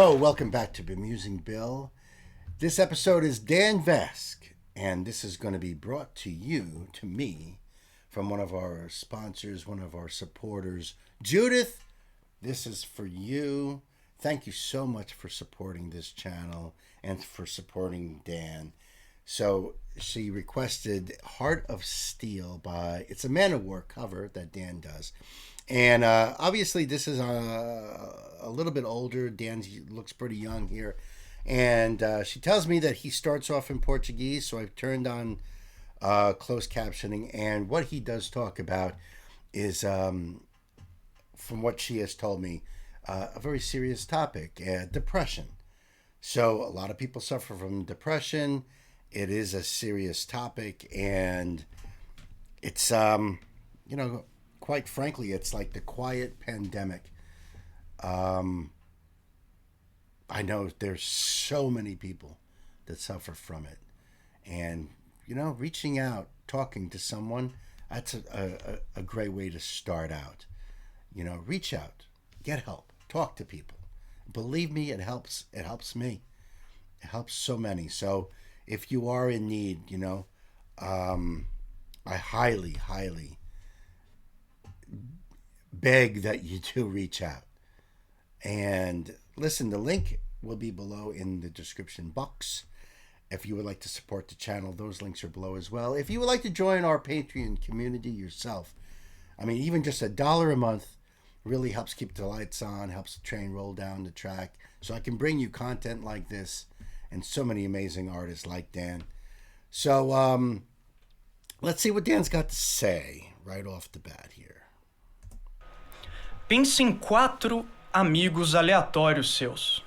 Yo, welcome back to Bemusing Bill. This episode is Dan VASC, and this is going to be brought to you, to me, from one of our sponsors, one of our supporters. Judith, this is for you. Thank you so much for supporting this channel and for supporting Dan. So she requested Heart of Steel it's a MANOWAR cover that Dan does. And obviously this is a little bit older. Dan looks pretty young here. And she tells me that he starts off in Portuguese, so I've turned on closed captioning. And what he does talk about is, from what she has told me, a very serious topic, depression. So a lot of people suffer from depression. It is a serious topic, and it's, quite frankly, it's like the quiet pandemic. I know there's so many people that suffer from it. And, reaching out, talking to someone, that's a great way to start out. Reach out, get help, talk to people. Believe me, it helps. It helps me. It helps so many. So if you are in need, I highly, highly beg that you do reach out. And listen, the link will be below in the description box. If you would like to support the channel, those links are below as well. If you would like to join our Patreon community yourself, even just $1 a month really helps keep the lights on, helps the train roll down the track, so I can bring you content like this and so many amazing artists like Dan. So let's see what Dan's got to say right off the bat here. Pense em 4 amigos aleatórios seus.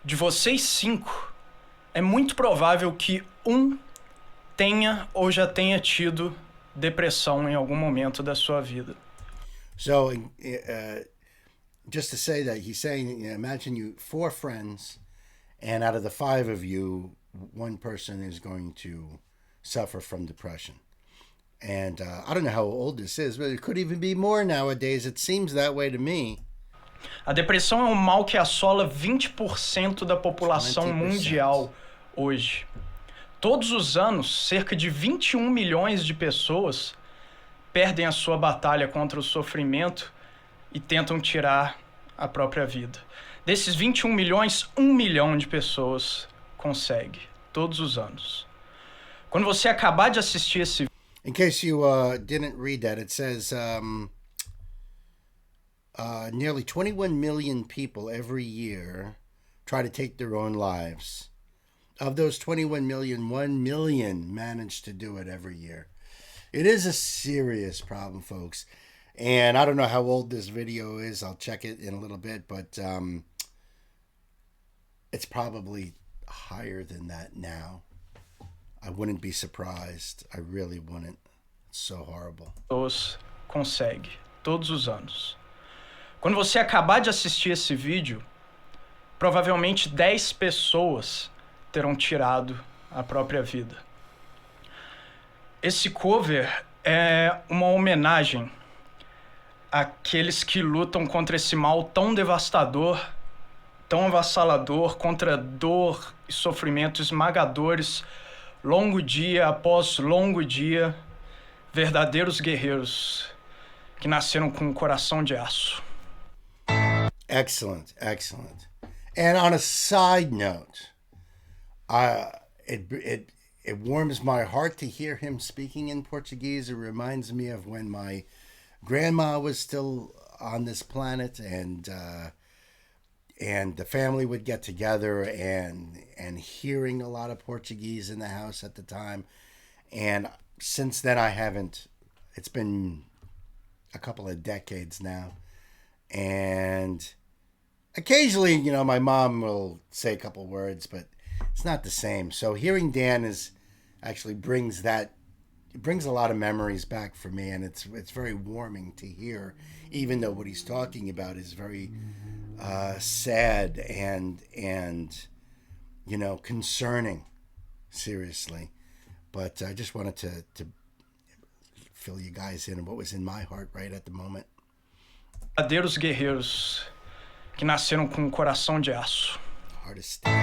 De vocês 5, é muito provável que um tenha ou já tenha tido depressão em algum momento da sua vida. So, just to say that he's saying, imagine you 4 friends, and out of the 5 of you, one person is going to suffer from depression. And I don't know how old this is, but it could even be more nowadays. It seems that way to me. A depressão é um mal que assola 20% da população 20%. mundial hoje. Todos os anos, cerca de 21 milhões de pessoas perdem a sua batalha contra o sofrimento e tentam tirar a própria vida. Desses 21 milhões, 1 milhão de pessoas consegue, todos os anos. Quando você acabar de assistir esse... In case you didn't read that, it says nearly 21 million people every year try to take their own lives. Of those 21 million, 1 million manage to do it every year. It is a serious problem, folks. And I don't know how old this video is. I'll check it in a little bit, but it's probably higher than that now. I wouldn't be surprised. I really wouldn't. It's so horrible. Consegue, todos os anos. Quando você acabar de assistir esse vídeo, provavelmente 10 pessoas terão tirado a própria vida. Esse cover é uma homenagem àqueles que lutam contra esse mal tão devastador, tão avassalador, contra dor e sofrimento esmagadores, longo dia após longo dia, verdadeiros guerreiros que nasceram com um coração de aço. Excellent, excellent. And on a side note, it warms my heart to hear him speaking in Portuguese. It reminds me of when my grandma was still on this planet, and the family would get together, and hearing a lot of Portuguese in the house at the time. And since then, I haven't. It's been a couple of decades now, and occasionally, my mom will say a couple words, but it's not the same. So hearing Dan actually brings a lot of memories back for me, and it's very warming to hear, even though what he's talking about is very sad and concerning, seriously. But I just wanted to fill you guys in on what was in my heart right at the moment. Verdadeiros guerreiros que nasceram com um coração de aço. Hard to stand.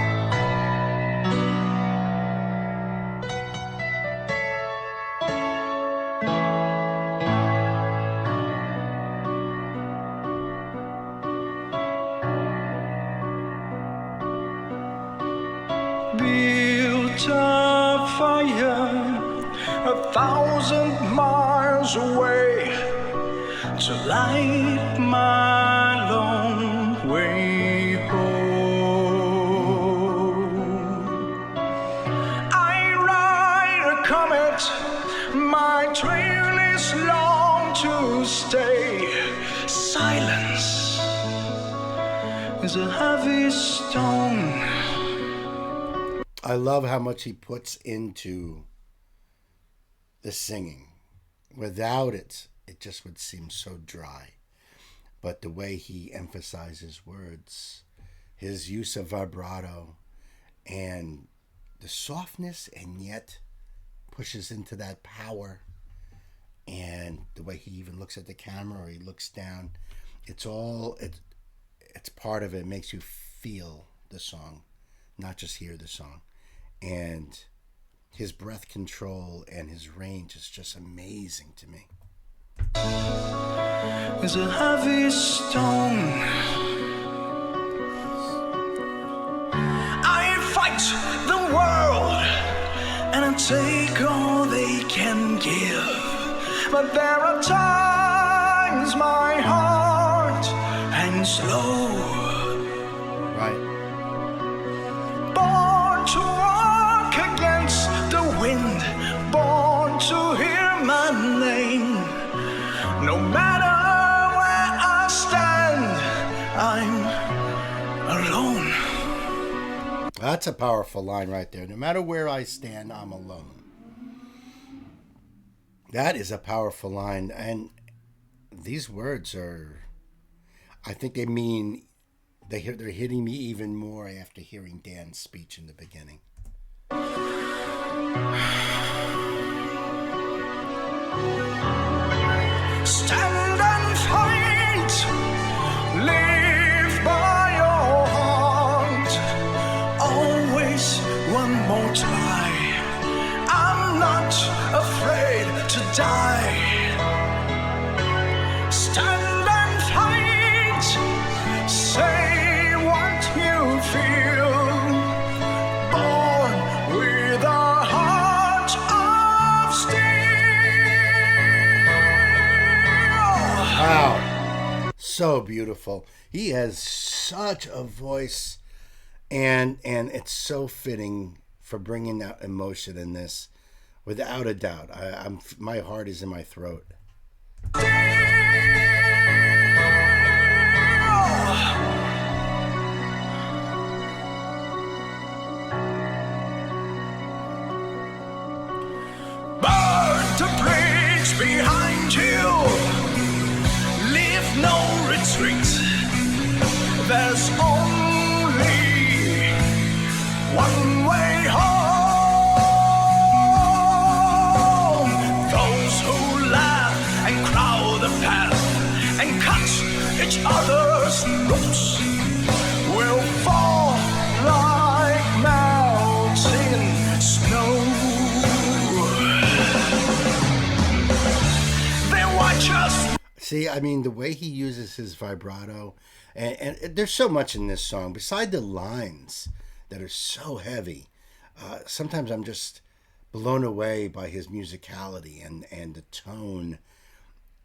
Built a fire 1,000 miles away to light my long-way home. I ride a comet, my trail is long to stay. Silence is a heavy stone. I love how much he puts into the singing. Without it, it just would seem so dry. But the way he emphasizes words, his use of vibrato, and the softness, and yet pushes into that power, and the way he even looks at the camera or he looks down, it's part of it. It makes you feel the song, not just hear the song. And his breath control and his range is just amazing to me. Is a heavy stone. I fight the world and I take all they can give. But there are times my heart hangs low. Right. Born to walk against the wind, born to hear my name. No matter where I stand, I'm alone. That's a powerful line right there. No matter where I stand, I'm alone. That is a powerful line. And these words are, I think they mean, they're hitting me even more after hearing Dan's speech in the beginning. Stand and fight, live by your heart. Always one more try. I'm not afraid to die. Stand and fight, say what you feel. Born with a heart of steel. Wow. So beautiful. He has such a voice, and it's so fitting for bringing that emotion in this. Without a doubt. My heart is in my throat. Burn the bridge behind you. Leave no retreat. There's only one way home. Those who laugh and crowd the path and cut each other's throats will fall like melting snow. They watch us. See, I mean, the way he uses his vibrato, and there's so much in this song. Beside the lines that are so heavy, sometimes I'm just blown away by his musicality and the tone,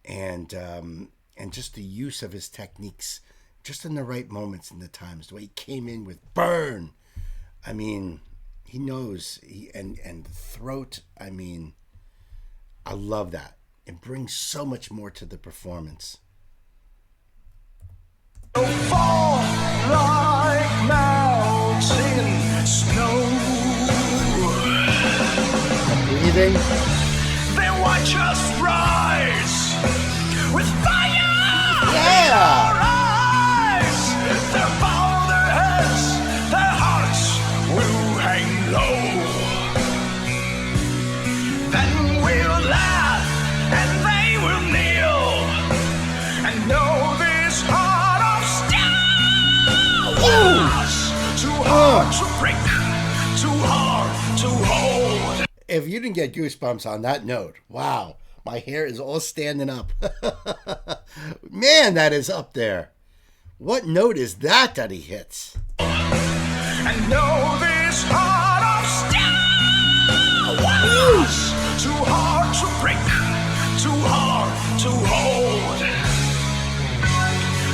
and just the use of his techniques, just in the right moments and the times. The way he came in with burn, I mean, he knows. And the throat, I mean, I love that. It brings so much more to the performance. Fall like melting snow. Breathing. They watch us rise with fire in Yeah. our eyes. They bow their heads, their hearts will hang low. Then we'll laugh and they will kneel and know this heart of steel. if you didn't get goosebumps on that note, wow, my hair is all standing up. Man, that is up there. What note is that he hits? And know this heart of steel was too hard to break, too hard to hold.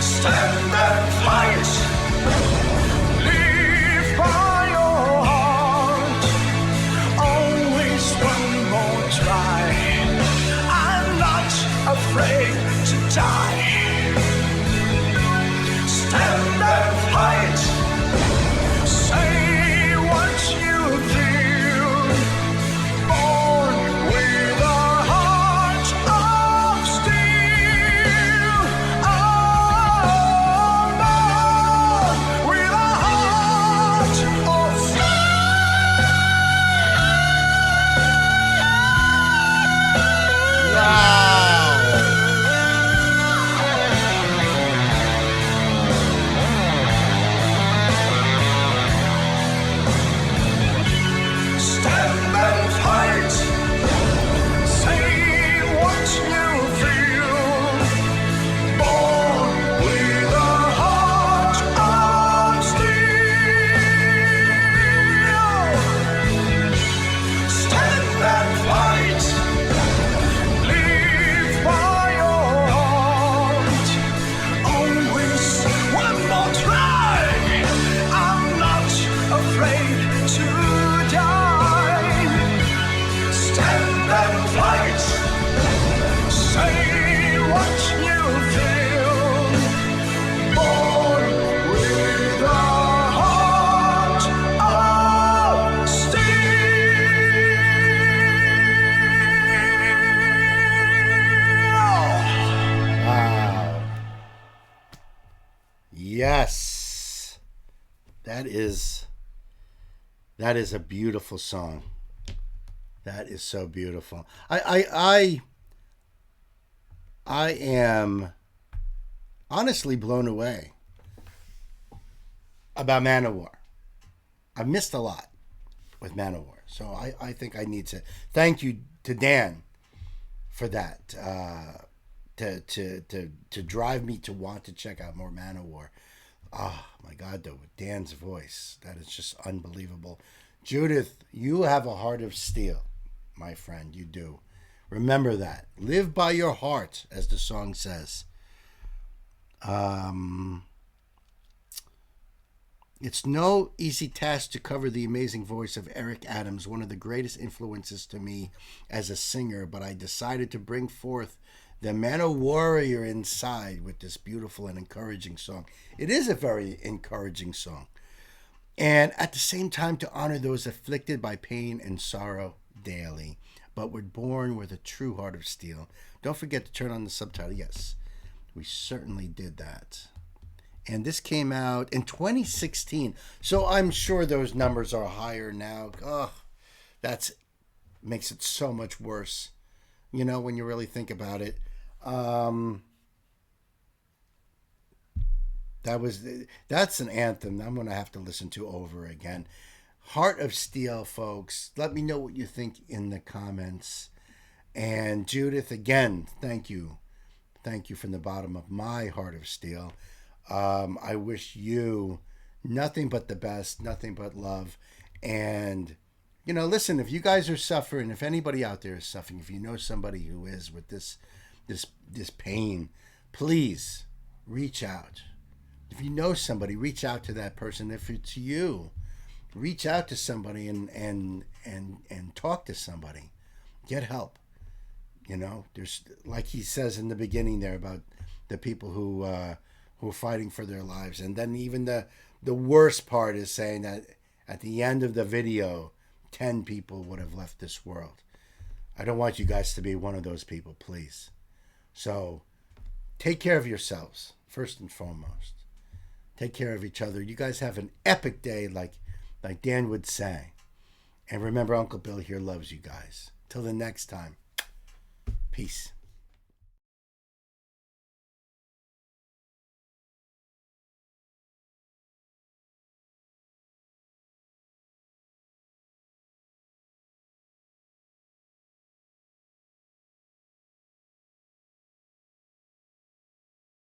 Stand and fight, live by your heart. Always one more try. I'm not afraid to die. Stand and fight. Say what you feel. Born with a heart of steel. Oh, born with a heart of stand and fight. Say what you feel. Born with a heart of steel. Stand and fight. Live by your heart. Always one more try. I'm not afraid to die. Stand and fight. Say what you feel. Born with a heart of steel. Wow. Yes. That is a beautiful song. That is so beautiful. I am honestly blown away about MANOWAR. I've missed a lot with MANOWAR. So I think I need to thank you to Dan for that. To drive me to want to check out more MANOWAR. Oh my God, though, with Dan's voice, that is just unbelievable. Judith, you have a heart of steel, my friend. You do. Remember that. Live by your heart, as the song says. It's no easy task to cover the amazing voice of Eric Adams, one of the greatest influences to me as a singer, but I decided to bring forth the MANOWARrior inside with this beautiful and encouraging song. It is a very encouraging song. And at the same time, to honor those afflicted by pain and sorrow daily, but were born with a true heart of steel. Don't forget to turn on the subtitle. Yes, we certainly did that. And this came out in 2016. So I'm sure those numbers are higher now. Oh, that makes it so much worse, you know, when you really think about it. That's an anthem I'm going to have to listen to over again. Heart of Steel, folks. Let me know what you think in the comments. And Judith, again, thank you. Thank you from the bottom of my heart of steel. I wish you nothing but the best, nothing but love. And, you know, listen, if you guys are suffering, if anybody out there is suffering, if you know somebody who is with this pain, please reach out. If you know somebody, reach out to that person. If it's you, reach out to somebody and talk to somebody. Get help. You know, there's, like he says in the beginning there about the people who are fighting for their lives. And then even the worst part is saying that at the end of the video, 10 people would have left this world. I don't want you guys to be one of those people, please. So take care of yourselves, first and foremost. Take care of each other. You guys have an epic day, like Dan would say. And remember, Uncle Bill here loves you guys. Till the next time, peace.